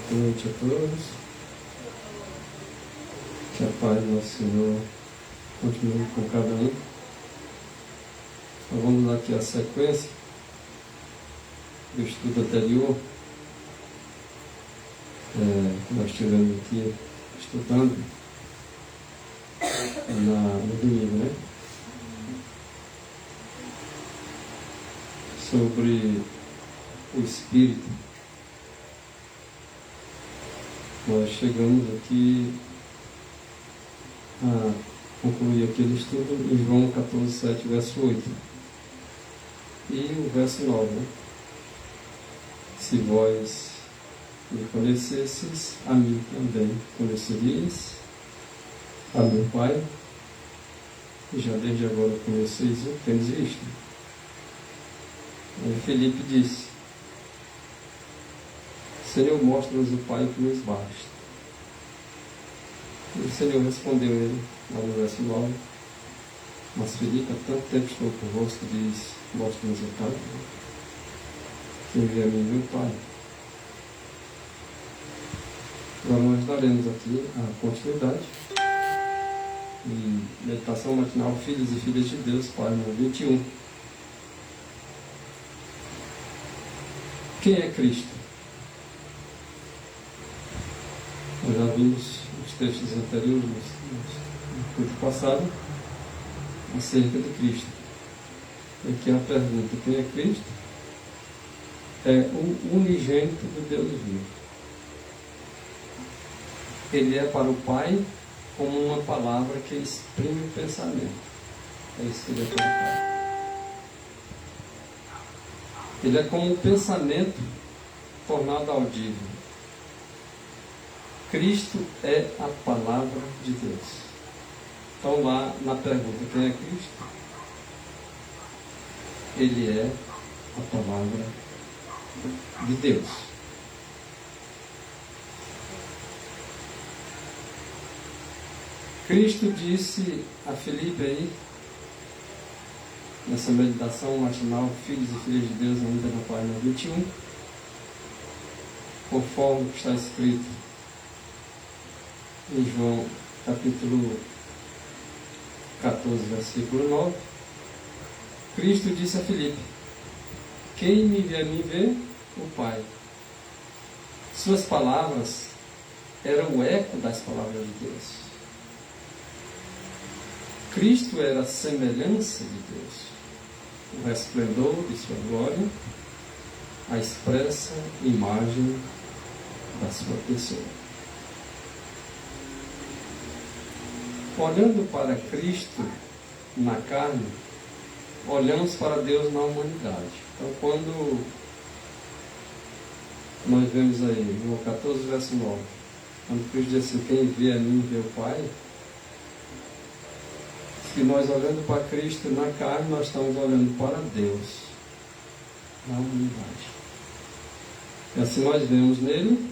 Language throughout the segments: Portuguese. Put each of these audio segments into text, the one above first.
Boa noite a todos. Que a paz do nosso Senhor continue com cada um. Então, vamos dar aqui a sequência do estudo anterior. Nós estivemos aqui estudando no domingo, né? Sobre o Espírito. Nós chegamos aqui a concluir aquele estudo em João 14, 7, verso 8. E o verso 9, né? Se vós me conhecesseis, a mim também conheceríeis, a meu Pai, e já desde agora conheceis o que tens visto. Aí Felipe disse: Senhor, mostra-nos o Pai que nos basta. E o Senhor respondeu ele, lá no verso 9: Mas Felipe, há tanto tempo estou convosco, diz: mostra-nos o Pai. Quem vê a mim, meu Pai. Agora nós daremos aqui a continuidade. Em meditação matinal, Filhos e Filhas de Deus, página 21. Quem é Cristo? Nós já vimos os textos anteriores, no culto passado, acerca de Cristo. Aqui a pergunta: quem é Cristo? É o unigênito do Deus vivo. Ele é para o Pai como uma palavra que exprime o pensamento. É isso que ele é para o Pai. Ele é como o pensamento tornado audível. Cristo é a palavra de Deus. Então, lá na pergunta: quem é Cristo? Ele é a palavra de Deus. Cristo disse a Filipe aí, nessa meditação matinal, Filhos e Filhas de Deus, ainda na página 21, conforme está escrito em João capítulo 14, versículo 9, Cristo disse a Filipe: quem me vê a mim vê o Pai. Suas palavras eram o eco das palavras de Deus. Cristo era a semelhança de Deus, o resplendor de sua glória, a expressa imagem da sua pessoa. Olhando para Cristo na carne, olhamos para Deus na humanidade. Então, quando nós vemos aí, no 14, verso 9, quando Cristo diz assim: quem vê a mim vê o Pai, que nós, olhando para Cristo na carne, nós estamos olhando para Deus na humanidade. E assim nós vemos nele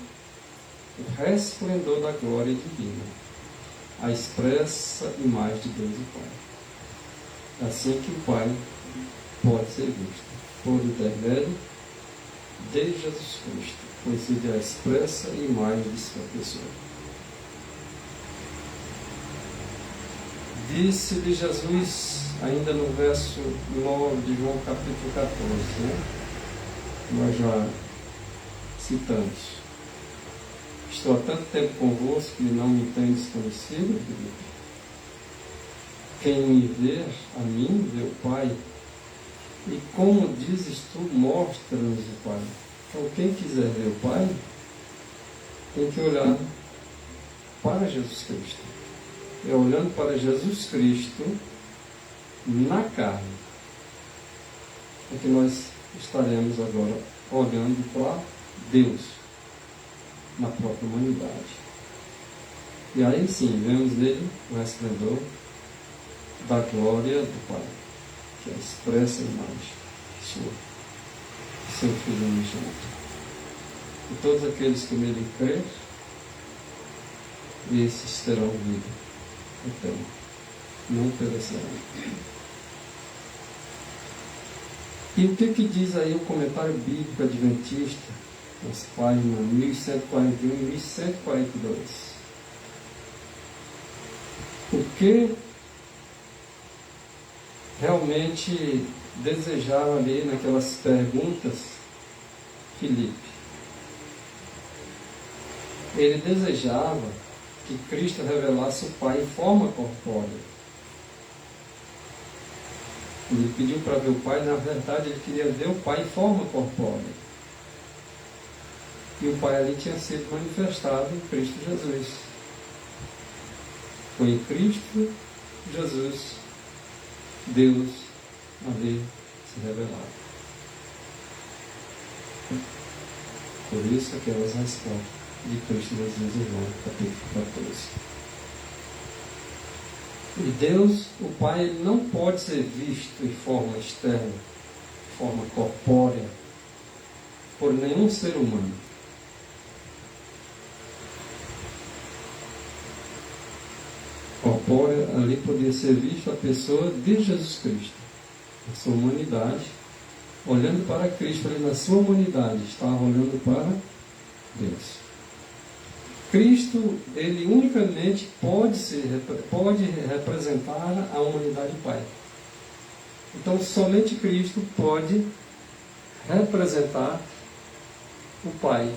o resplendor da glória divina, a expressa imagem de Deus e Pai. É assim que o Pai pode ser visto, por intermédio de Jesus Cristo, pois ele é a expressa imagem de sua pessoa. Disse-lhe Jesus, ainda no verso 9 de João capítulo 14, né? Nós já citamos: estou há tanto tempo convosco e não me tendes conhecido, Filipe. Quem me vê a mim vê o Pai. E como dizes tu, mostra-nos o Pai. Então, quem quiser ver o Pai tem que olhar para Jesus Cristo. É olhando para Jesus Cristo na carne, é que nós estaremos agora olhando para Deus na própria humanidade. E aí sim, vemos nele o resplendor da glória do Pai, que é a expressa imagem de seu Filho unigênito. E todos aqueles que nele crerem, esses terão vida. Então, não perecerão. E o que diz aí o comentário bíblico adventista nas páginas 1141 e 1142. O que realmente desejava ali naquelas perguntas Filipe? Ele desejava que Cristo revelasse o Pai em forma corpórea. Ele pediu para ver o Pai, na verdade ele queria ver o Pai em forma corpórea. E o Pai ali tinha sido manifestado em Cristo Jesus. Foi em Cristo Jesus, Deus ali se revelado. Por isso aquelas respostas de Cristo Jesus em João capítulo 14. E Deus, o Pai, ele não pode ser visto em forma externa, de forma corpórea, por nenhum ser humano. Corpórea, ali podia ser visto a pessoa de Jesus Cristo, a sua humanidade, olhando para Cristo, ali na sua humanidade, estava olhando para Deus. Cristo, ele unicamente pode representar a humanidade do Pai. Então, somente Cristo pode representar o Pai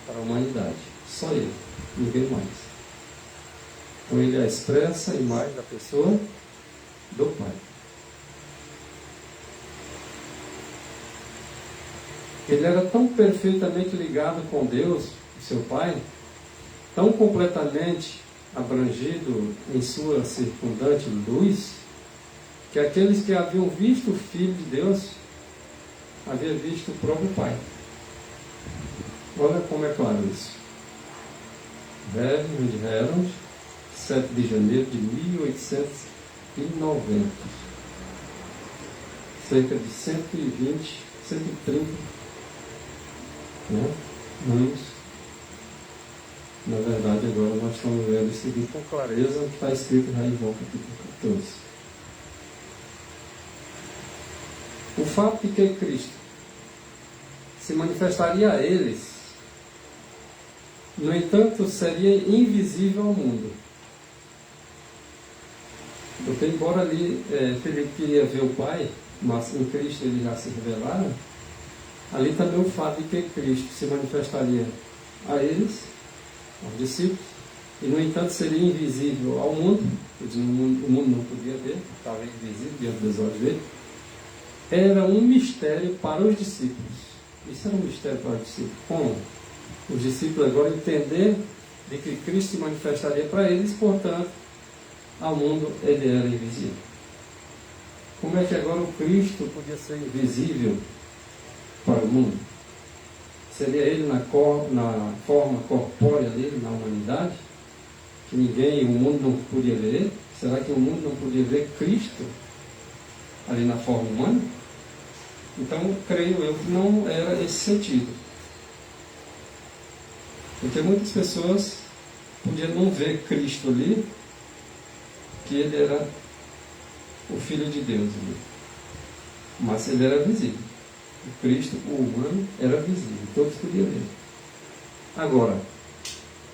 para a humanidade. Só Ele, ninguém mais. Então, ele é a expressa imagem da pessoa do Pai. Ele era tão perfeitamente ligado com Deus, seu Pai, tão completamente abrangido em sua circundante luz, que aqueles que haviam visto o Filho de Deus, haviam visto o próprio Pai. Olha como é claro isso. Reverend Herald, 7 de janeiro de 1890. Cerca de 120, 130 anos. Na verdade, agora nós estamos vendo isso aqui com clareza, o que está escrito lá em João capítulo 14. O fato de que Cristo se manifestaria a eles, no entanto, seria invisível ao mundo. Porque, embora ali Filipe queria ver o Pai, mas em Cristo ele já se revelara, ali também o fato de que Cristo se manifestaria a eles, aos discípulos, e no entanto seria invisível ao mundo, o mundo não podia ver, estava invisível diante dos olhos dele, era um mistério para os discípulos. Isso era um mistério para os discípulos. Como? Os discípulos agora entender de que Cristo se manifestaria para eles, portanto, ao mundo ele era invisível. Como é que agora o Cristo podia ser invisível para o mundo? Seria ele na forma corpórea dele, na humanidade, que ninguém, o mundo não podia ver ele? Será que o mundo não podia ver Cristo ali na forma humana? Então, creio eu que não era esse sentido. Porque muitas pessoas podiam não ver Cristo ali, que ele era o Filho de Deus ali. Mas ele era visível. O Cristo, o humano, era visível, todos podiam ver. Agora,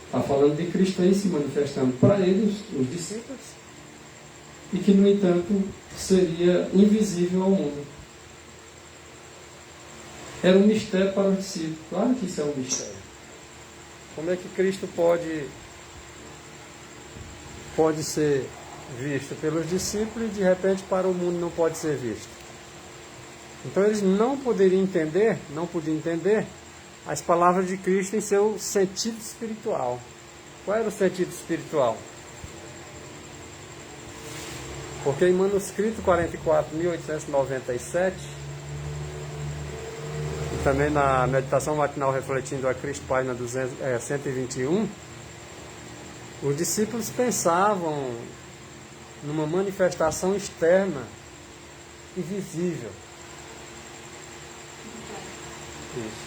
está falando de Cristo aí se manifestando para eles, os discípulos, e que, no entanto, seria invisível ao mundo. Era um mistério para os discípulos. Claro que isso é um mistério. Como é que Cristo pode ser visto pelos discípulos e, de repente, para o mundo não pode ser visto? Então eles não podiam entender as palavras de Cristo em seu sentido espiritual. Qual era o sentido espiritual? Porque em manuscrito 44, 1897, e também na meditação matinal refletindo a Cristo, página 121, os discípulos pensavam numa manifestação externa e visível. Isso.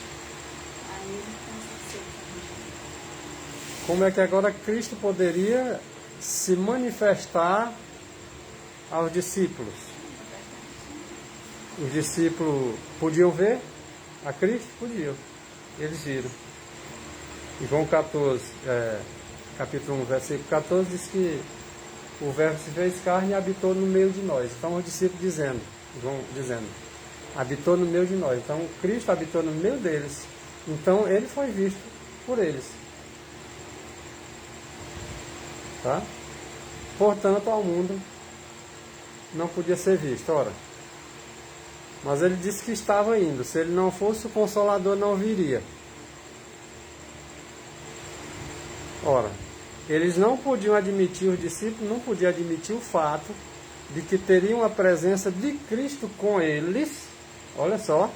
Como é que agora Cristo poderia se manifestar aos discípulos? Os discípulos podiam ver a Cristo? Podiam. eles viram. Em João 14, capítulo 1, versículo 14, diz que o Verbo se fez carne e habitou no meio de nós. Então os discípulos João dizendo, habitou no meio de nós. Então Cristo habitou no meio deles. Então ele foi visto por eles. Tá? Portanto, ao mundo não podia ser visto. Ora, mas ele disse que estava indo. Se ele não fosse, o Consolador não viria. Ora, eles não podiam admitir, os discípulos não podiam admitir o fato de que teriam a presença de Cristo com eles, olha só,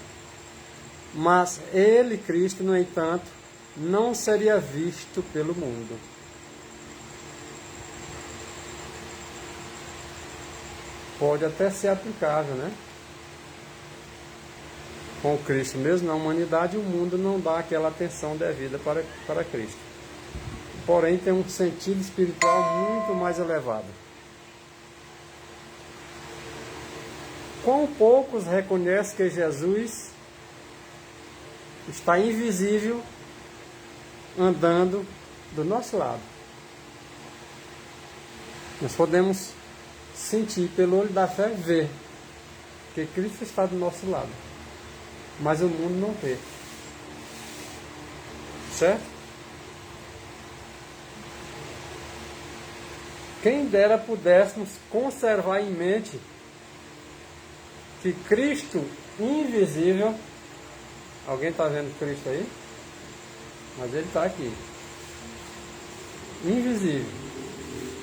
mas ele, Cristo, no entanto, não seria visto pelo mundo. Pode até ser aplicável, né? Com Cristo mesmo na humanidade, o mundo não dá aquela atenção devida para Cristo. Porém, tem um sentido espiritual muito mais elevado. Quão poucos reconhecem que Jesus está invisível andando do nosso lado. Nós podemos sentir pelo olho da fé, ver que Cristo está do nosso lado, mas o mundo não vê. Certo? Quem dera pudéssemos conservar em mente que Cristo invisível, alguém está vendo Cristo aí? Mas ele está aqui, invisível,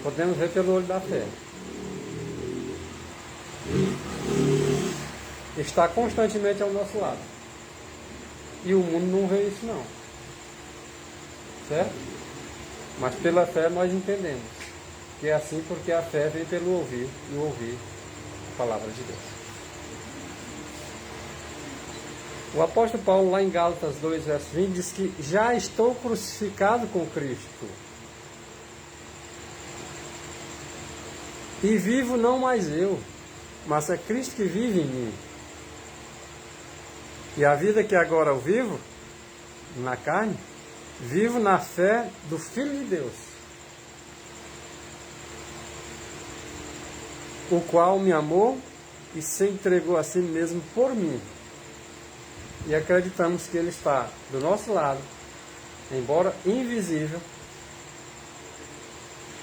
podemos ver pelo olho da fé, está constantemente ao nosso lado, e o mundo não vê isso não, certo? Mas pela fé nós entendemos que é assim, porque a fé vem pelo ouvir, e o ouvir a palavra de Deus. O apóstolo Paulo, lá em Gálatas 2, verso 20, diz que já estou crucificado com Cristo. E vivo não mais eu, mas é Cristo que vive em mim. E a vida que agora eu vivo, na carne, vivo na fé do Filho de Deus, o qual me amou e se entregou a si mesmo por mim. E acreditamos que Ele está do nosso lado, embora invisível,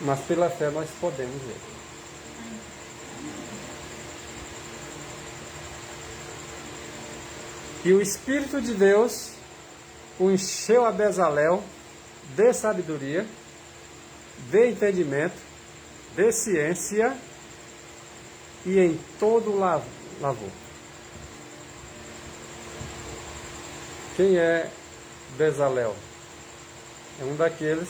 mas pela fé nós podemos ver. E o Espírito de Deus o encheu a Bezalel de sabedoria, de entendimento, de ciência e em todo lavor. Quem é Bezalel? É um daqueles.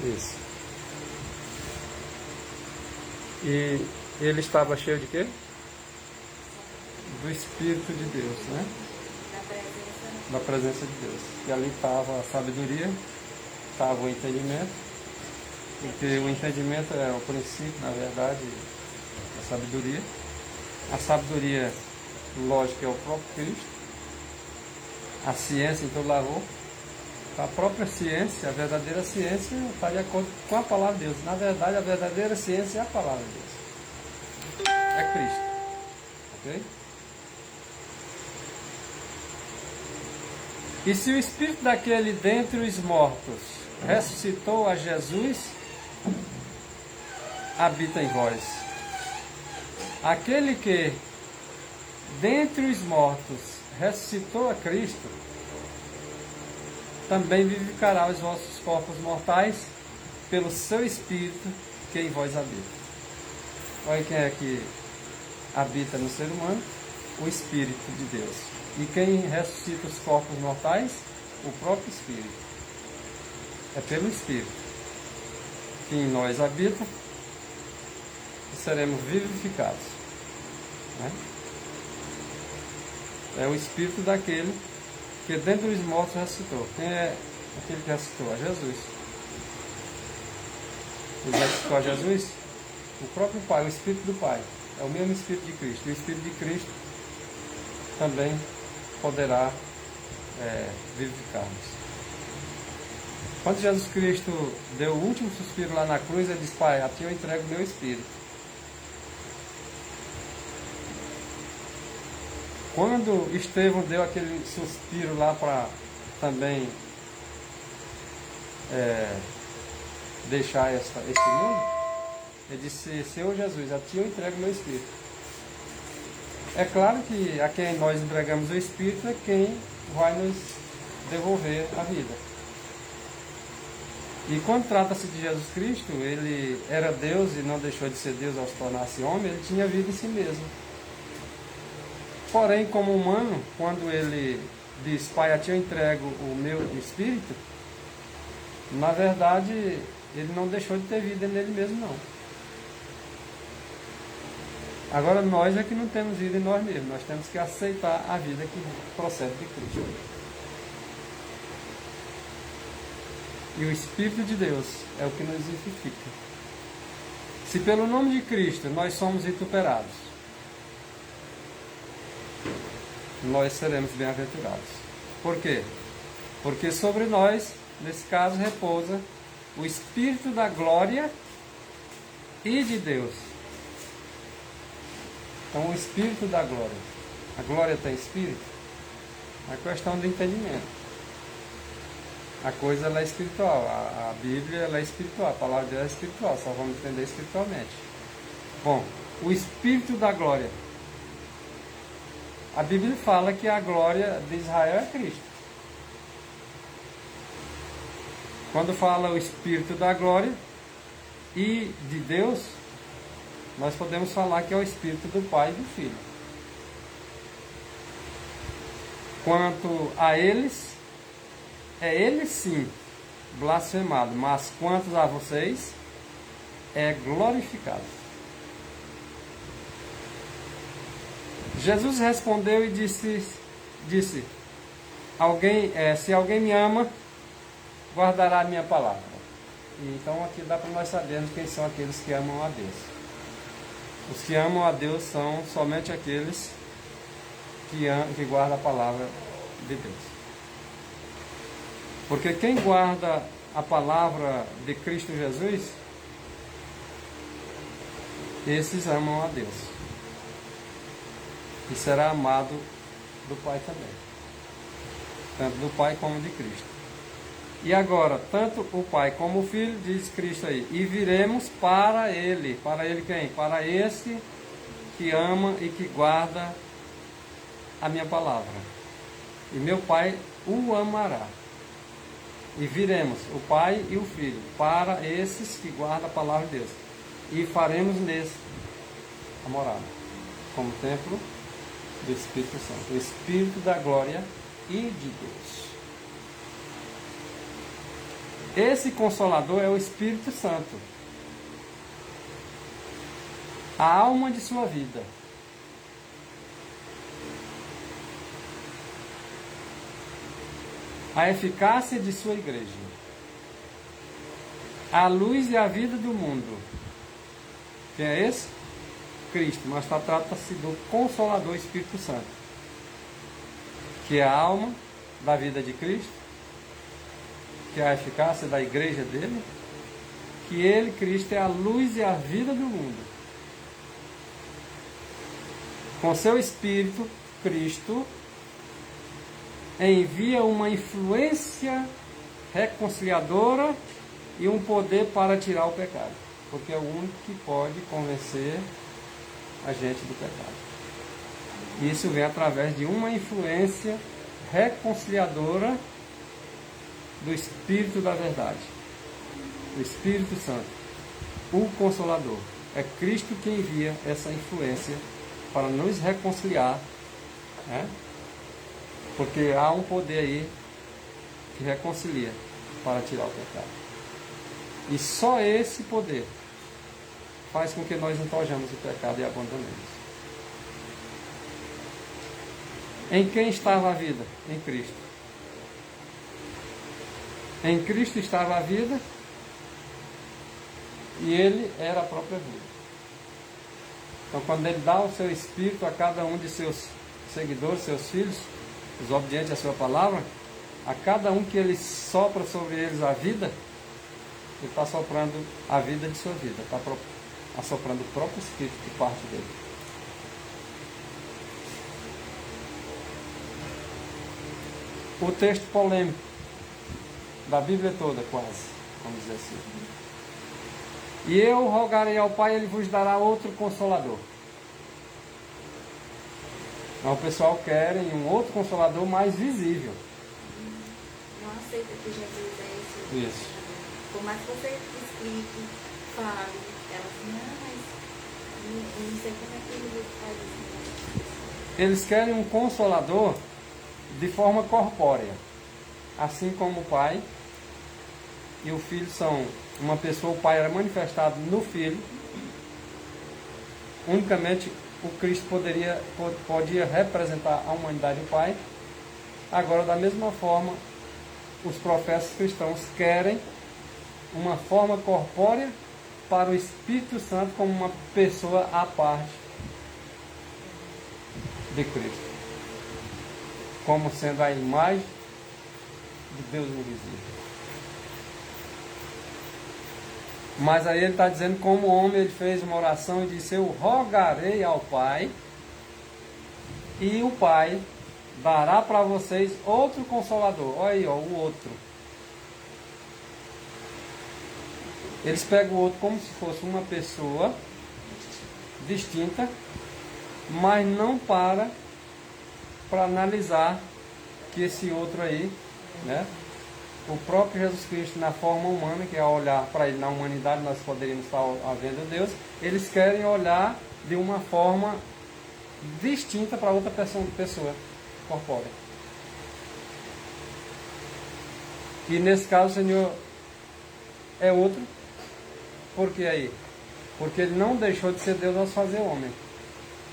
Isso. E ele estava cheio de quê? Do Espírito de Deus, né? Da presença de Deus. E ali estava a sabedoria, estava o entendimento, porque o entendimento é o princípio, na verdade, da sabedoria. A sabedoria, lógico, é o próprio Cristo. A ciência, então, lavou. A própria ciência, a verdadeira ciência, está de acordo com a palavra de Deus. Na verdade, a verdadeira ciência é a palavra de Deus. É Cristo. Ok? E se o Espírito daquele dentre os mortos ressuscitou a Jesus, habita em vós. Aquele que dentre os mortos ressuscitou a Cristo, também vivificará os vossos corpos mortais pelo seu Espírito que em vós habita. Olha quem é que habita no ser humano? O Espírito de Deus. E quem ressuscita os corpos mortais? O próprio Espírito. É pelo Espírito que em nós habita e seremos vivificados. Né? É o Espírito daquele que dentre os mortos ressuscitou. Quem é aquele que ressuscitou? A Jesus. Ele ressuscitou a Jesus? O próprio Pai, o Espírito do Pai. É o mesmo Espírito de Cristo. E o Espírito de Cristo também poderá vivificar-nos. Quando Jesus Cristo deu o último suspiro lá na cruz, ele disse: Pai, a ti eu entrego o meu Espírito. Quando Estevão deu aquele suspiro lá para também deixar esse mundo, ele disse: Senhor Jesus, a ti eu entrego o meu Espírito. É claro que a quem nós entregamos o Espírito é quem vai nos devolver a vida. E quando trata-se de Jesus Cristo, ele era Deus e não deixou de ser Deus ao se tornar-se homem, ele tinha vida em si mesmo. Porém, como humano, quando ele diz: Pai, a ti eu entrego o meu Espírito, na verdade, ele não deixou de ter vida nele mesmo, não. Agora, nós é que não temos vida em nós mesmos. Nós temos que aceitar a vida que procede de Cristo. E o Espírito de Deus é o que nos vivifica. Se pelo nome de Cristo nós somos vituperados, nós seremos bem-aventurados. Por quê? Porque sobre nós, nesse caso, repousa o Espírito da glória e de Deus. Então, o Espírito da glória. A glória tem Espírito? É uma questão do entendimento. A coisa ela é espiritual. A Bíblia ela é espiritual. A palavra de Deus é espiritual. Só vamos entender espiritualmente. Bom, o Espírito da glória. A Bíblia fala que a glória de Israel é Cristo. Quando fala o Espírito da glória e de Deus, nós podemos falar que é o Espírito do Pai e do Filho. Quanto a eles, é ele sim blasfemado, mas quanto a vocês, é glorificado. Jesus respondeu e disse se alguém me ama, guardará a minha palavra. Então aqui dá para nós sabermos quem são aqueles que amam a Deus. Os que amam a Deus são somente aqueles que guardam a palavra de Deus. Porque quem guarda a palavra de Cristo Jesus, esses amam a Deus. E será amado do Pai também. Tanto do Pai como de Cristo. E agora, tanto o Pai como o Filho, diz Cristo aí, e viremos para Ele. Para Ele quem? Para esse que ama e que guarda a minha palavra. E meu Pai o amará. E viremos, o Pai e o Filho, para esses que guardam a palavra de Deus. E faremos nesse a morada, como templo do Espírito Santo. O Espírito da glória e de Deus. Esse Consolador é o Espírito Santo. A alma de sua vida. A eficácia de sua igreja. A luz e a vida do mundo. Quem é esse? Cristo. Mas trata-se do Consolador Espírito Santo. Que é a alma da vida de Cristo. Que é a eficácia da igreja dele, que ele, Cristo, é a luz e a vida do mundo. Com seu Espírito, Cristo envia uma influência reconciliadora e um poder para tirar o pecado, porque é o único que pode convencer a gente do pecado. E isso vem através de uma influência reconciliadora do Espírito da verdade, do Espírito Santo, o Consolador. É Cristo que envia essa influência para nos reconciliar, né? Porque há um poder aí que reconcilia para tirar o pecado. E só esse poder faz com que nós entojamos o pecado e abandonemos. Em quem estava a vida? Em Cristo. Em Cristo estava a vida e Ele era a própria vida. Então, quando ele dá o seu Espírito a cada um de seus seguidores, seus filhos, os obedientes à sua palavra, a cada um que ele sopra sobre eles a vida, ele está soprando a vida de sua vida, está assoprando o próprio Espírito que parte dele. O texto polêmico da Bíblia toda, quase, vamos dizer assim. E eu rogarei ao Pai, ele vos dará outro consolador. Então, o pessoal quer um outro consolador mais visível. Não aceita que Jesus é esse. Isso. Por mais que você explique, fale, elas não, mas eu não sei como é que ele faz isso. Eles querem um consolador de forma corpórea. Assim como o Pai e o Filho são uma pessoa, o Pai era manifestado no Filho. Unicamente o Cristo podia representar a humanidade do Pai. Agora, da mesma forma, os profetas cristãos querem uma forma corpórea para o Espírito Santo como uma pessoa à parte de Cristo, como sendo a imagem de Deus invisível. Mas aí ele está dizendo, como homem, ele fez uma oração e disse: eu rogarei ao Pai, e o Pai dará para vocês outro consolador. Olha aí, ó, o outro. Eles pegam o outro como se fosse uma pessoa distinta, mas não para analisar que esse outro aí, né? O próprio Jesus Cristo na forma humana, que é olhar para ele na humanidade, nós poderíamos estar vendo Deus, eles querem olhar de uma forma distinta para outra pessoa corpórea. E nesse caso o Senhor é outro. Por que aí? Porque ele não deixou de ser Deus ao se fazer homem.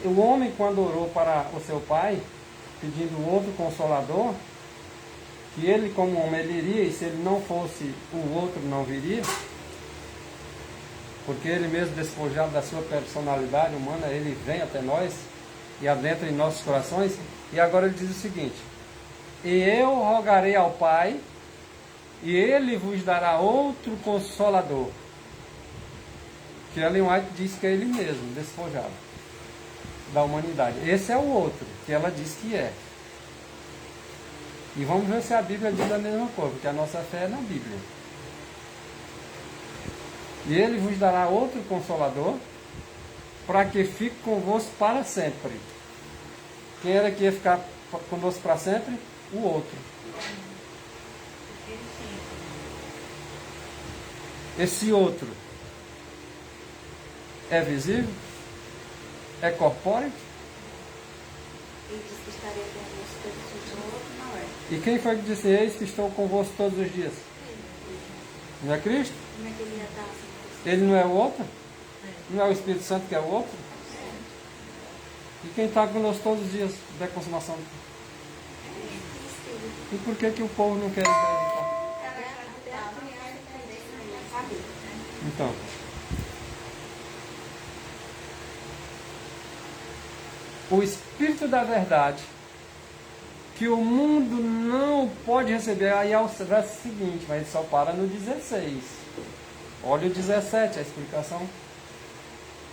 O homem, quando orou para o seu Pai, pedindo outro consolador, que ele como homem ele iria, e se ele não fosse, o outro não viria, porque ele mesmo, despojado da sua personalidade humana, ele vem até nós e adentra em nossos corações. E agora ele diz o seguinte: e eu rogarei ao Pai, e ele vos dará outro consolador, que Ellen White diz que é ele mesmo, despojado da humanidade. Esse é o outro, que ela diz que é. E vamos ver se a Bíblia diz a mesma coisa, porque a nossa fé é na Bíblia. E ele vos dará outro consolador, para que fique convosco para sempre. Quem era que ia ficar conosco para sempre? O outro. Esse outro é visível? É corpóreo? Ele disse que estaria convosco todos os dias, não é? E quem foi que disse: eis que estou convosco todos os dias? Não é Cristo? Como é que ele ia estar assim? Ele não é o outro? Não é o Espírito Santo que é o outro? E quem está conosco todos os dias da consumação? E por que o povo não quer acreditar? Então, o Espírito da verdade, que o mundo não pode receber. Aí é o verso seguinte, mas ele só para no 16. Olha o 17, a explicação.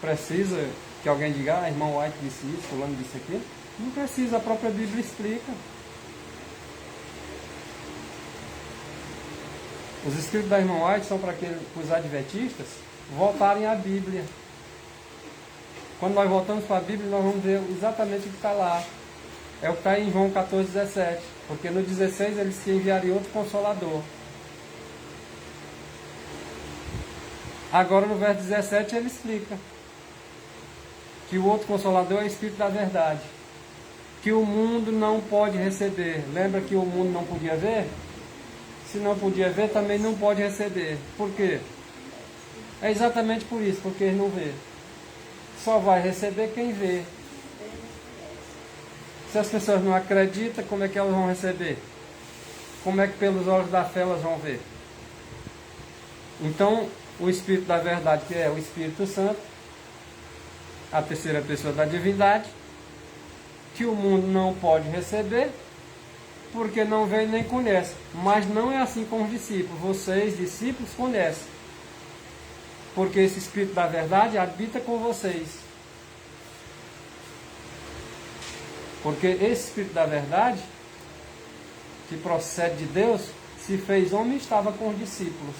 Precisa que alguém diga: irmão White disse isso, fulano disse aquilo? Não precisa, a própria Bíblia explica. Os escritos da irmã White são para os adventistas voltarem à Bíblia. Quando nós voltamos para a Bíblia, nós vamos ver exatamente o que está lá. É o que está em João 14, 17. Porque no 16 eles se enviariam outro consolador. Agora no verso 17 ele explica que o outro consolador é o Espírito da verdade, que o mundo não pode receber. Lembra que o mundo não podia ver? Se não podia ver, também não pode receber. Por quê? É exatamente por isso, porque ele não vê. Só vai receber quem vê. Se as pessoas não acreditam, como é que elas vão receber? Como é que pelos olhos da fé elas vão ver? Então, o Espírito da verdade, que é o Espírito Santo, a terceira pessoa da divindade, que o mundo não pode receber, porque não vê nem conhece. Mas não é assim com os discípulos. Vocês, discípulos, conhecem. Porque esse Espírito da verdade habita com vocês. Porque esse Espírito da verdade, que procede de Deus, se fez homem e estava com os discípulos.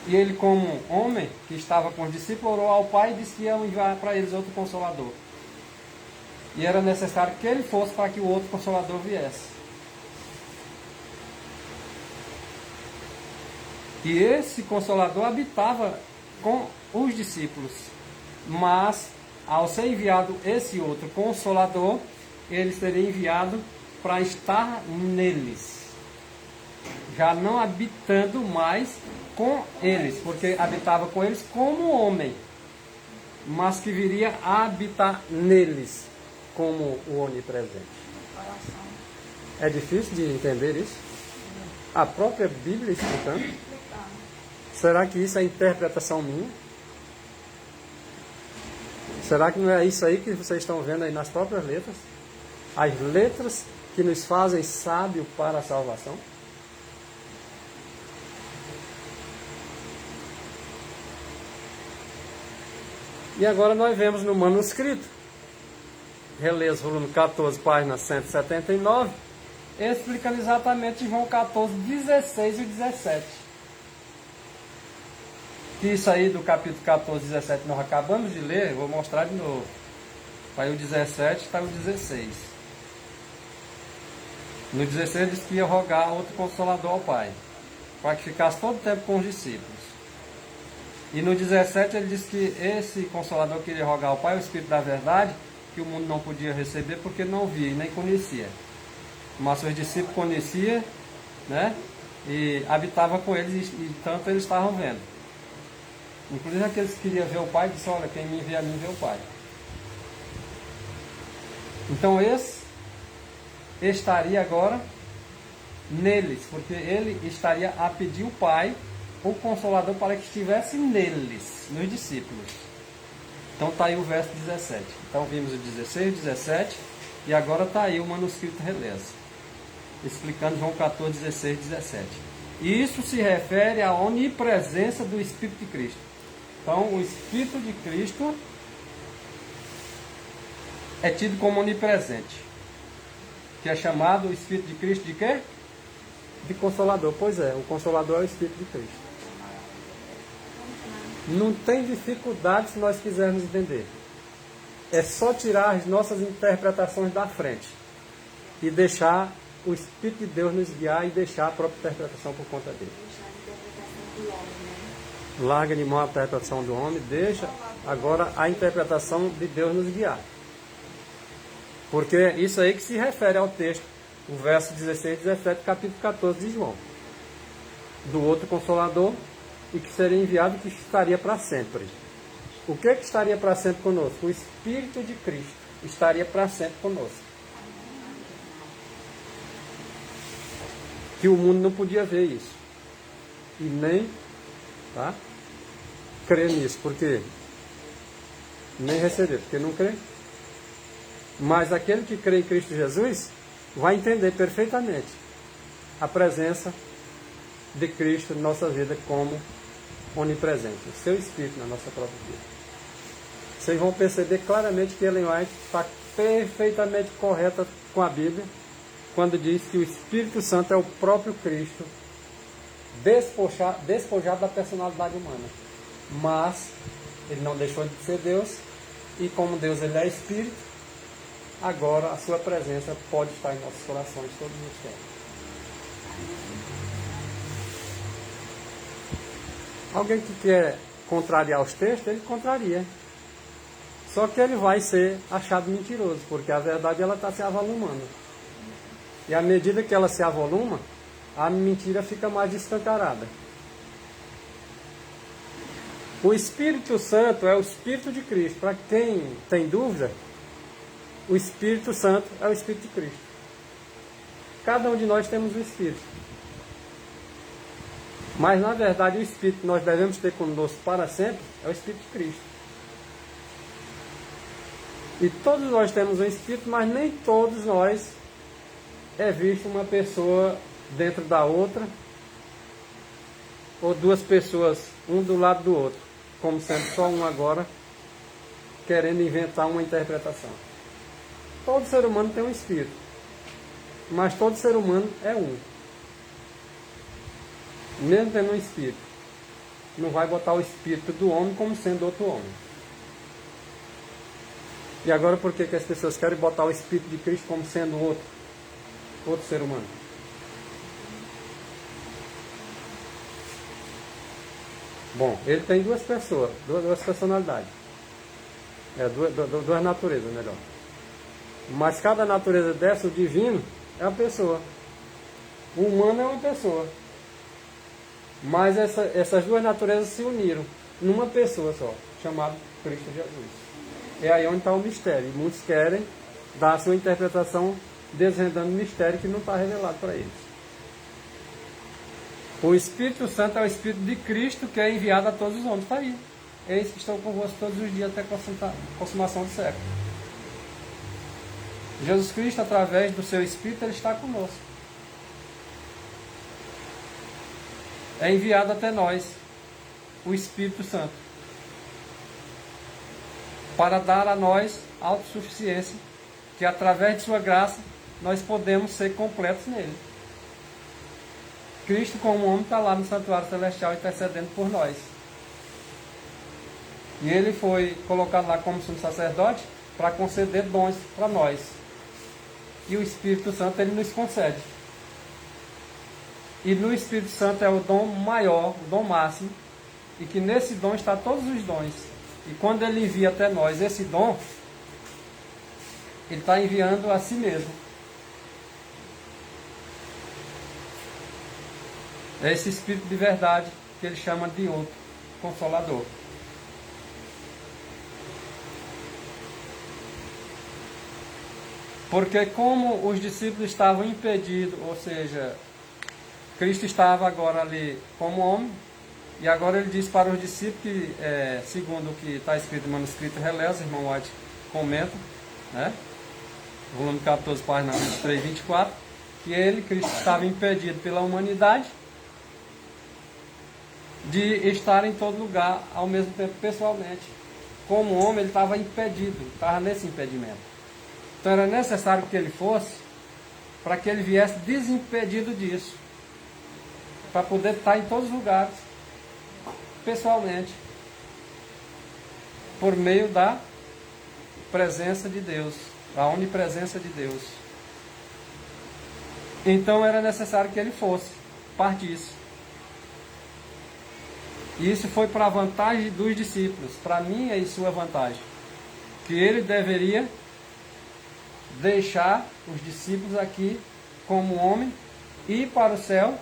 E ele, como homem que estava com os discípulos, orou ao Pai e disse que ia enviar para eles outro Consolador. E era necessário que ele fosse para que o outro Consolador viesse. E esse Consolador habitava com os discípulos. Mas, ao ser enviado esse outro Consolador, ele seria enviado para estar neles. Já não habitando mais com eles, porque habitava com eles como homem. Mas que viria a habitar neles como o onipresente. É difícil de entender isso? A própria Bíblia explicando. Será que isso é interpretação minha? Será que não é isso aí que vocês estão vendo aí nas próprias letras? As letras que nos fazem sábio para a salvação? E agora nós vemos no manuscrito, Relês, volume 14, página 179, explicando exatamente João 14, 16 e 17. Que isso aí do capítulo 14, 17 nós acabamos de ler, eu vou mostrar de novo. Aí o 17 está o 16. No 16 diz que ia rogar outro Consolador ao Pai, para que ficasse todo o tempo com os discípulos. E no 17 ele diz que esse Consolador queria rogar ao Pai, o Espírito da verdade, que o mundo não podia receber porque não via e nem conhecia. Mas os discípulos conheciam, né? E habitava com eles e tanto eles estavam vendo. Inclusive aqueles que queriam ver o Pai, disseram, olha, quem me vê a mim vê o Pai. Então esse estaria agora neles, porque ele estaria a pedir o Pai, o Consolador, para que estivesse neles, nos discípulos. Então está aí o verso 17. Então vimos o 16, 17 e agora está aí o manuscrito Relês, explicando João 14, 16, 17. E isso se refere à onipresença do Espírito de Cristo. Então o Espírito de Cristo é tido como onipresente, que é chamado o Espírito de Cristo de quê? De Consolador. Pois é, o Consolador é o Espírito de Cristo. Não tem dificuldade se nós quisermos entender. É só tirar as nossas interpretações da frente e deixar o Espírito de Deus nos guiar e deixar a própria interpretação por conta dele. Larga de mão a interpretação do homem, deixa agora a interpretação de Deus nos guiar. Porque é isso aí que se refere ao texto, o verso 16 e 17, capítulo 14 de João. Do outro Consolador, e que seria enviado, que estaria para sempre. O que estaria para sempre conosco? O Espírito de Cristo estaria para sempre conosco. Que o mundo não podia ver isso. E nem crer nisso. Por quê? Nem receber, porque não crê. Mas aquele que crê em Cristo Jesus vai entender perfeitamente a presença de Cristo na nossa vida como onipresente, o seu Espírito na nossa própria vida. Vocês vão perceber claramente que Ellen White está perfeitamente correta com a Bíblia quando diz que o Espírito Santo é o próprio Cristo despojado da personalidade humana. Mas ele não deixou de ser Deus, e como Deus ele é Espírito, agora a sua presença pode estar em nossos corações todos os tempos. Alguém que quer contrariar os textos, ele contraria. Só que ele vai ser achado mentiroso, porque a verdade ela está se avolumando. E à medida que ela se avoluma, a mentira fica mais escancarada. O Espírito Santo é o Espírito de Cristo. Para quem tem dúvida, o Espírito Santo é o Espírito de Cristo. Cada um de nós temos o Espírito. Mas, na verdade, o Espírito que nós devemos ter conosco para sempre é o Espírito de Cristo. E todos nós temos um espírito, mas nem todos nós é visto uma pessoa dentro da outra, ou duas pessoas, um do lado do outro, como sendo só um agora, querendo inventar uma interpretação. Todo ser humano tem um espírito, mas todo ser humano é um. Mesmo tendo um espírito, não vai botar o espírito do homem como sendo outro homem. E agora por que as pessoas querem botar o espírito de Cristo como sendo outro ser humano? Bom, ele tem duas pessoas, duas personalidades. Duas naturezas, melhor. Mas cada natureza dessa, o divino, é uma pessoa. O humano é uma pessoa. Mas essas duas naturezas se uniram numa pessoa só, chamada Cristo Jesus. É aí onde está o mistério. E muitos querem dar a sua interpretação desvendando o mistério que não está revelado para eles. O Espírito Santo é o Espírito de Cristo que é enviado a todos os homens. Está aí. Eis que estou convosco todos os dias até a consumação do século. Jesus Cristo, através do seu Espírito, Ele está conosco. É enviado até nós o Espírito Santo para dar a nós autossuficiência, que através de sua graça nós podemos ser completos nele. Cristo, como homem, está lá no santuário celestial intercedendo por nós. E ele foi colocado lá como sumo sacerdote para conceder dons para nós. E o Espírito Santo ele nos concede. E no Espírito Santo é o dom maior, o dom máximo, e que nesse dom está todos os dons. E quando ele envia até nós esse dom, ele está enviando a si mesmo. É esse Espírito de verdade que ele chama de outro, Consolador. Porque como os discípulos estavam impedidos, ou seja, Cristo estava agora ali como homem, e agora ele diz para os discípulos que, segundo o que está escrito no manuscrito Relés, irmão White comenta, né? Volume 14, página 23 e 24, que ele, Cristo, estava impedido pela humanidade de estar em todo lugar ao mesmo tempo pessoalmente. Como homem, ele estava impedido, estava nesse impedimento. Então era necessário que ele fosse para que ele viesse desimpedido disso, para poder estar em todos os lugares pessoalmente, por meio da presença de Deus, a onipresença de Deus. Então era necessário que ele fosse, partisse. E isso foi para a vantagem dos discípulos, para mim é sua vantagem, que ele deveria deixar os discípulos aqui como homem, ir para o céu,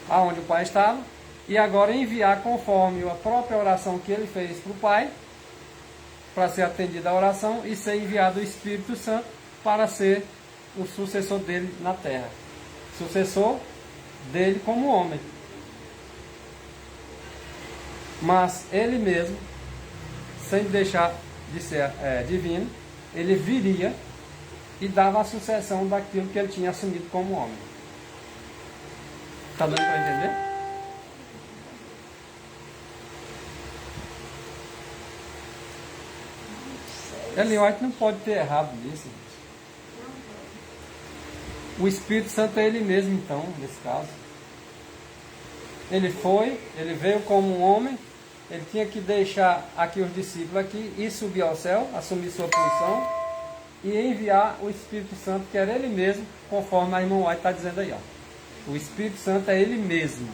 aonde o Pai estava, e agora enviar conforme a própria oração que ele fez para o Pai, para ser atendida a oração, e ser enviado o Espírito Santo para ser o sucessor dele na terra. Sucessor dele como homem. Mas ele mesmo, sem deixar de ser divino, ele viria e dava a sucessão daquilo que ele tinha assumido como homem. Está dando para entender? Ellen White não pode ter errado nisso. O Espírito Santo é ele mesmo, então, nesse caso. Ele veio como um homem, ele tinha que deixar aqui os discípulos aqui, e subir ao céu, assumir sua posição, e enviar o Espírito Santo, que era ele mesmo, conforme a irmã White está dizendo aí. Ó. O Espírito Santo é ele mesmo.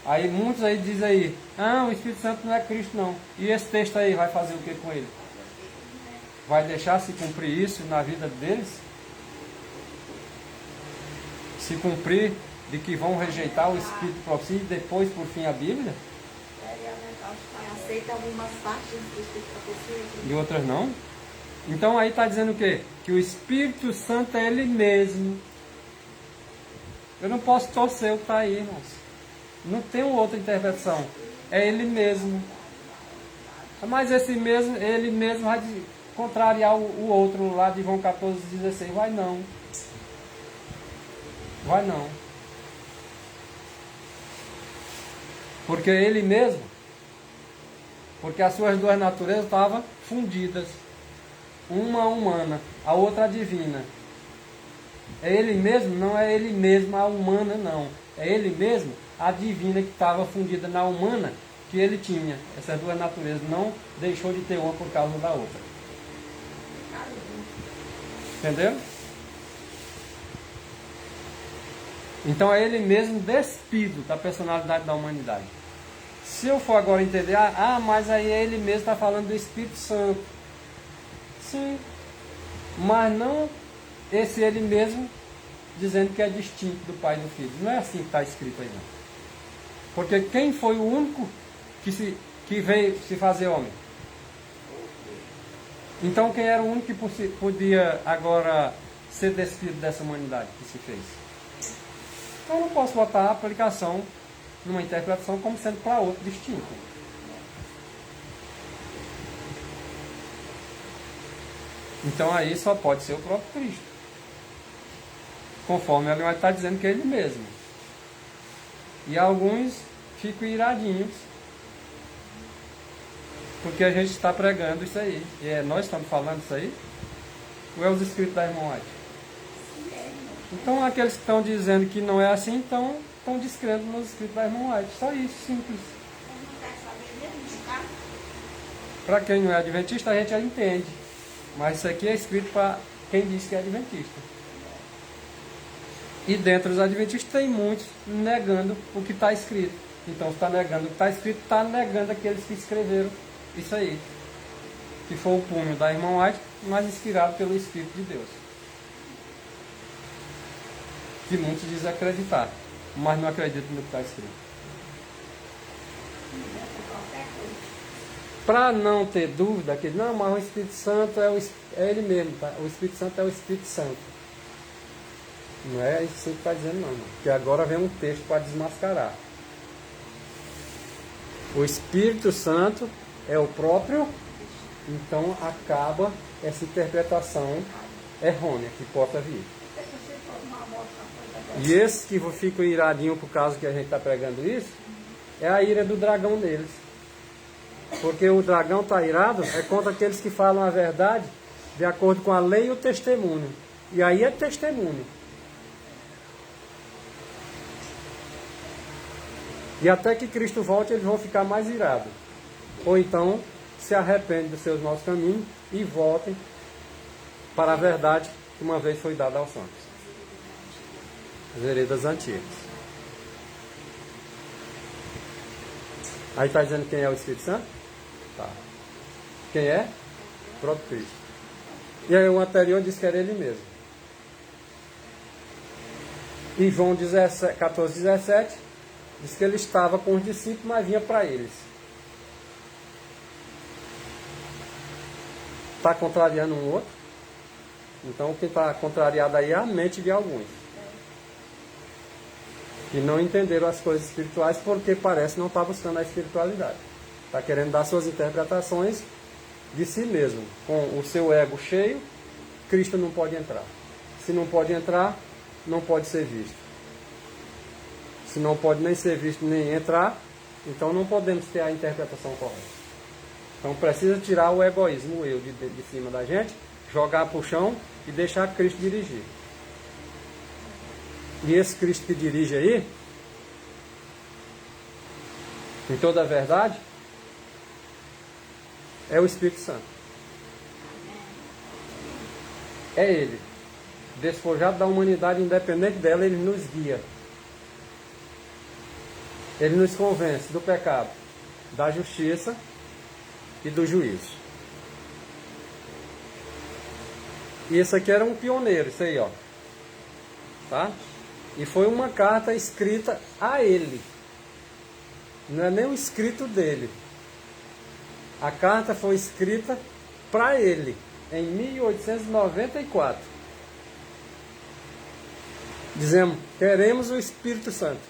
Aí muitos aí dizem aí, o Espírito Santo não é Cristo não. E esse texto aí vai fazer o que com ele? Vai deixar se cumprir isso na vida deles? Se cumprir de que vão rejeitar o Espírito próprio e depois, por fim, a Bíblia? Aceita algumas partes do Espírito próprio e outras não? Então aí está dizendo o quê? Que o Espírito Santo é ele mesmo. Eu não posso torcer o que está aí, irmãos. Não tem outra interpretação. É ele mesmo. Mas ele mesmo vai contrariar o outro lá de João 14,16. Vai não. Vai não. Porque ele mesmo, porque as suas duas naturezas estavam fundidas. Uma humana, a outra divina. É ele mesmo, não é ele mesmo a humana, não. É ele mesmo a divina que estava fundida na humana que ele tinha. Essas duas naturezas não deixou de ter uma por causa da outra. Entendeu? Então é ele mesmo despido da personalidade da humanidade. Se eu for agora entender, mas aí ele mesmo está falando do Espírito Santo. Sim, mas não esse ele mesmo dizendo que é distinto do Pai e do Filho. Não é assim que está escrito aí não. Porque quem foi o único que veio se fazer homem? Então quem era o único que podia agora ser despido dessa humanidade que se fez? Então eu não posso botar a aplicação numa interpretação como sendo para outro distinto. Então aí só pode ser o próprio Cristo. Conforme ele vai estar dizendo que é ele mesmo. E alguns ficam iradinhos. Porque a gente está pregando isso aí. E nós estamos falando isso aí? Ou é os escritos da irmã White? Então aqueles que estão dizendo que não é assim, estão descrendo nos escritos da irmã White. Só isso, simples. Para quem não é adventista, a gente já entende. Mas isso aqui é escrito para quem diz que é adventista. E dentro dos adventistas tem muitos negando o que está escrito. Então, se está negando o que está escrito, está negando aqueles que escreveram isso aí. Que foi o punho da irmã White, mas inspirado pelo Espírito de Deus. Que muitos dizem acreditar, mas não acreditam no que está escrito. Para não ter dúvida, que não, mas o Espírito Santo é ele mesmo, tá? O Espírito Santo é o Espírito Santo. Não é isso que está dizendo não, porque agora vem um texto para desmascarar. O Espírito Santo é o próprio, então acaba essa interpretação errônea que possa vir. E esses que ficam iradinhos por causa que a gente está pregando isso, é a ira do dragão deles. Porque o dragão está irado é contra aqueles que falam a verdade de acordo com a lei e o testemunho. E aí é testemunho. E até que Cristo volte, eles vão ficar mais irados. Ou então se arrependem dos seus maus caminhos e voltem para a verdade que uma vez foi dada aos santos. As veredas antigas. Aí está dizendo quem é o Espírito Santo? Tá. Quem é? O próprio Cristo. E aí o anterior diz que era ele mesmo. E João 14, 17 diz que ele estava com os discípulos, mas vinha para eles. Está contrariando um outro. Então quem está contrariado aí é a mente de alguns. Que não entenderam as coisas espirituais porque parece não estar buscando a espiritualidade. Está querendo dar suas interpretações de si mesmo. Com o seu ego cheio, Cristo não pode entrar. Se não pode entrar, não pode ser visto. Se não pode nem ser visto nem entrar, então não podemos ter a interpretação correta. Então precisa tirar o egoísmo, o eu de cima da gente, jogar para o chão e deixar Cristo dirigir. E esse Cristo que dirige aí, em toda a verdade, é o Espírito Santo. É Ele. Despojado da humanidade, independente dela, Ele nos guia. Ele nos convence do pecado, da justiça e do juízo. E esse aqui era um pioneiro, isso aí, ó. Tá? E foi uma carta escrita a ele. Não é nem o escrito dele. A carta foi escrita para ele, em 1894. Dizemos, queremos o Espírito Santo.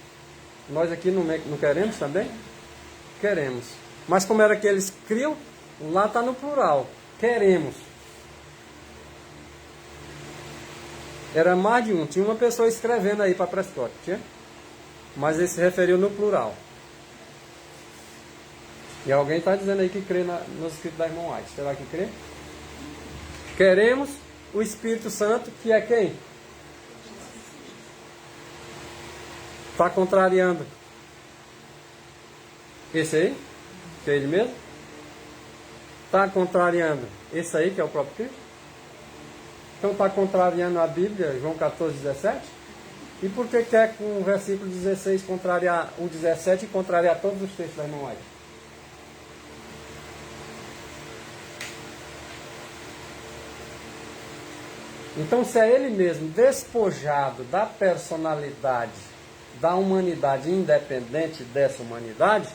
Nós aqui não queremos também? Queremos. Mas como era que eles criam, Lá está no plural. Queremos. Era mais de um. Tinha uma pessoa escrevendo aí para Prescott. Tinha? Mas ele se referiu no plural. E alguém está dizendo aí que crê nos escritos da irmã White. Será que crê? Queremos o Espírito Santo, que é quem? Está contrariando esse aí, que é ele mesmo? Está contrariando esse aí, que é o próprio Cristo? Então está contrariando a Bíblia, João 14, 17? E por que quer com o versículo 16 contrariar o 17 e contrariar todos os textos da irmã White? Então, se é ele mesmo despojado da personalidade, da humanidade independente dessa humanidade,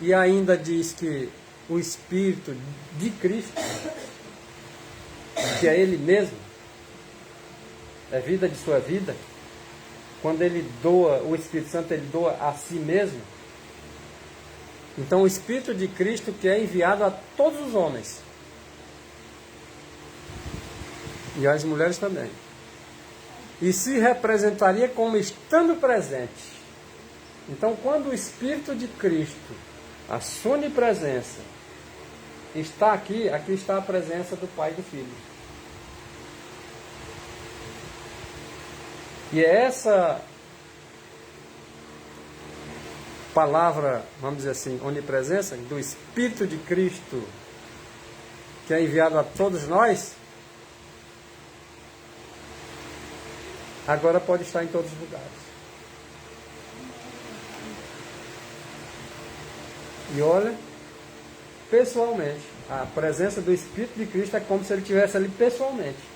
e ainda diz que o Espírito de Cristo, que é ele mesmo, é vida de sua vida, quando ele doa, o Espírito Santo, ele doa a si mesmo. Então, o Espírito de Cristo que é enviado a todos os homens. E às mulheres também. E se representaria como estando presente. Então, quando o Espírito de Cristo, a sua onipresença, está aqui, aqui está a presença do Pai e do Filho. E é essa palavra, vamos dizer assim, onipresença, do Espírito de Cristo, que é enviado a todos nós, agora pode estar em todos os lugares. E olha, pessoalmente, a presença do Espírito de Cristo é como se ele estivesse ali pessoalmente.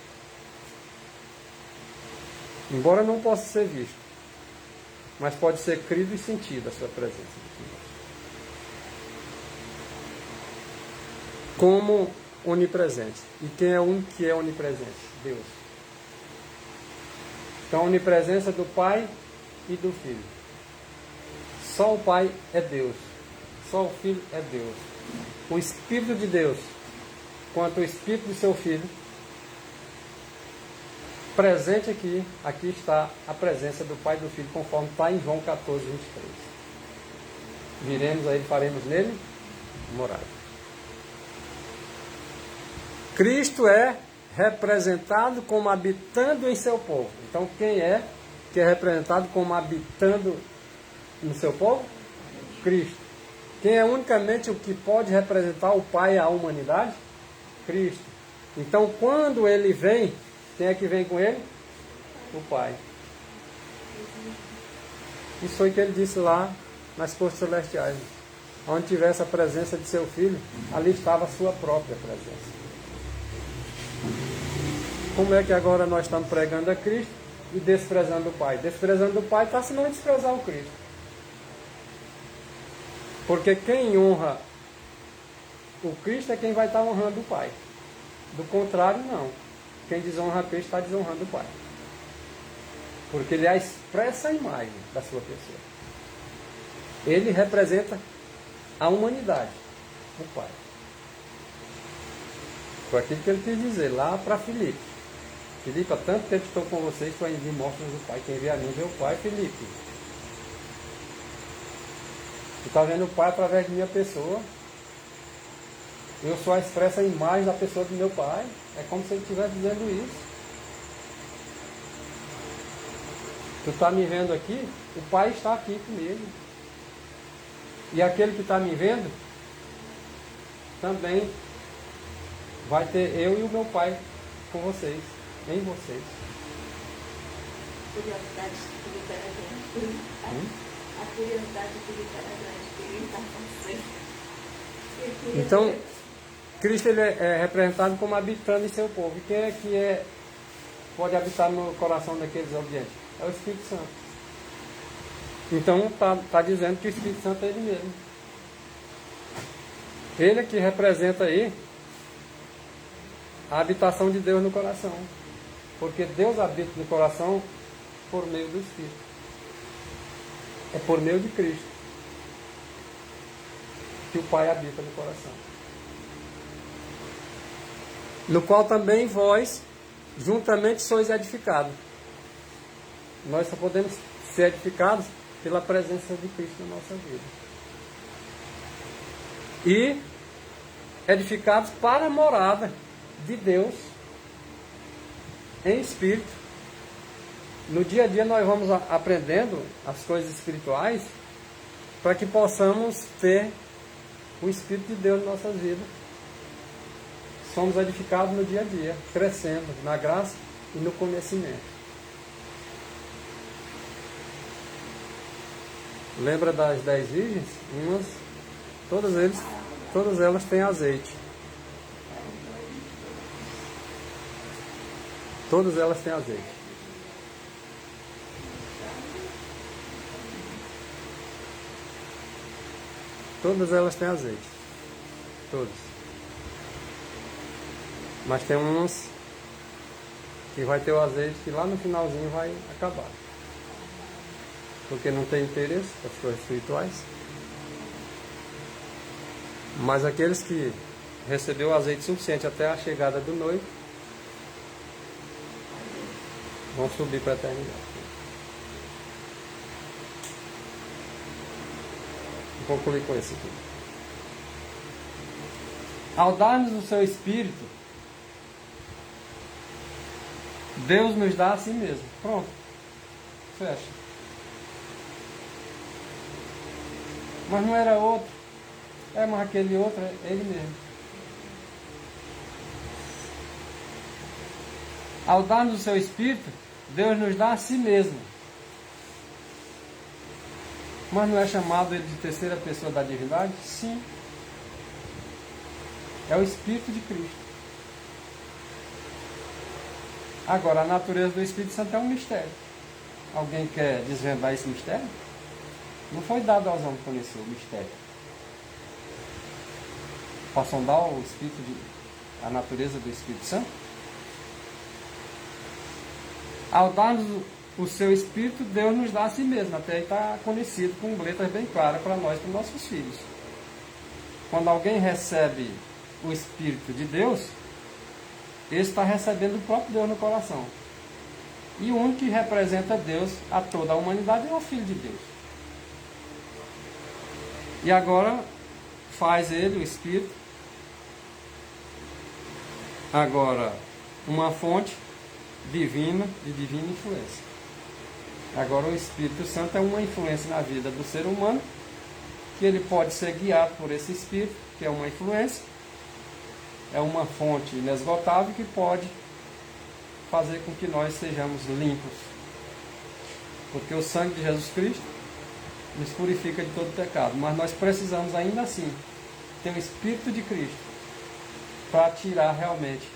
Embora não possa ser visto, mas pode ser crido e sentido a sua presença. Como onipresente. E quem é o único que é onipresente? Deus. Então, a onipresença do Pai e do Filho. Só o Pai é Deus. Só o Filho é Deus. O Espírito de Deus, quanto o Espírito de seu Filho, presente aqui, aqui está a presença do Pai e do Filho, conforme está em João 14, 23. Viremos a ele, faremos nele morada. Cristo é representado como habitando em seu povo. Então, quem é que é representado como habitando no seu povo? Cristo. Quem é unicamente o que pode representar o Pai à humanidade? Cristo. Então, quando ele vem, quem é que vem com ele? O Pai. Isso foi o que ele disse lá nas cortes celestiais. Onde tivesse a presença de seu Filho, ali estava a sua própria presença. Como é que agora nós estamos pregando a Cristo e desprezando o Pai? Desprezando o Pai está se não desprezar o Cristo. Porque quem honra o Cristo é quem vai estar honrando o Pai. Do contrário, não. Quem desonra a Cristo está desonrando o Pai. Porque ele é a expressa imagem da sua pessoa. Ele representa a humanidade, o Pai. Foi aquilo que ele quis dizer lá para Filipe. Filipe, há tanto tempo estou com vocês para enviar mostras do Pai. Quem vê a mim vê o Pai, Filipe. Você está vendo o Pai através de minha pessoa. Eu sou a expressa imagem da pessoa do meu Pai. É como se ele estivesse dizendo isso. Tu está me vendo aqui, o Pai está aqui comigo. E aquele que está me vendo, também vai ter eu e o meu Pai com vocês, em vocês. Curiosidade espírita era grande. A curiosidade espírita era grande, queria estar com você. Então, Cristo ele é representado como habitando em seu povo. E quem é que pode habitar no coração daqueles obedientes? É o Espírito Santo. Então, está dizendo que o Espírito Santo é ele mesmo. Ele é que representa aí a habitação de Deus no coração. Porque Deus habita no coração por meio do Espírito. É por meio de Cristo que o Pai habita no coração. no qual também vós juntamente sois edificados. Nós só podemos ser edificados pela presença de Cristo na nossa vida. E edificados para a morada de Deus em espírito. No dia a dia nós vamos aprendendo as coisas espirituais para que possamos ter o Espírito de Deus em nossas vidas. Somos edificados no dia a dia, crescendo na graça e no conhecimento. Lembra das 10 virgens? Todas elas têm azeite. Todas elas têm azeite. Todas elas têm azeite. Todas. Mas tem umas que vai ter o azeite que lá no finalzinho vai acabar. Porque não tem interesse para as coisas espirituais. Mas aqueles que receberam o azeite suficiente até a chegada do noivo vão subir para a eternidade. Vou concluir com isso aqui. Ao dar-nos o seu Espírito, Deus nos dá a si mesmo. Pronto. Fecha. Mas não era outro. Mas aquele outro é ele mesmo. Ao dar-nos o seu Espírito, Deus nos dá a si mesmo. Mas não é chamado ele de terceira pessoa da divindade? Sim. É o Espírito de Cristo. Agora, a natureza do Espírito Santo é um mistério. Alguém quer desvendar esse mistério? Não foi dado aos homens conhecer o mistério. Para sondar a natureza do Espírito Santo? Ao dar-nos o seu Espírito, Deus nos dá a si mesmo. Até aí está conhecido com letras bem claras para nós, para os nossos filhos. Quando alguém recebe o Espírito de Deus, ele está recebendo o próprio Deus no coração. E o único que representa Deus a toda a humanidade é o Filho de Deus. E agora faz ele, o Espírito, agora uma fonte divina, de divina influência. Agora o Espírito Santo é uma influência na vida do ser humano, que ele pode ser guiado por esse Espírito, que é uma influência, é uma fonte inesgotável que pode fazer com que nós sejamos limpos. Porque o sangue de Jesus Cristo nos purifica de todo pecado. Mas nós precisamos ainda assim ter o Espírito de Cristo para tirar realmente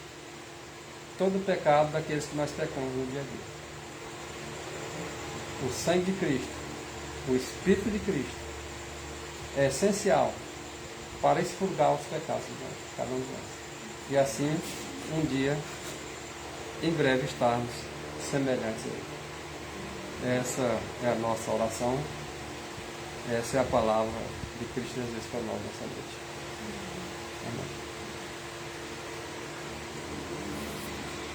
todo o pecado daqueles que nós pecamos no dia a dia. O sangue de Cristo, o Espírito de Cristo é essencial para expurgar os pecados de cada um de nós. E assim, um dia, em breve, estarmos semelhantes a Ele. Essa é a nossa oração. Essa é a palavra de Cristo Jesus para nós nessa noite. Amém.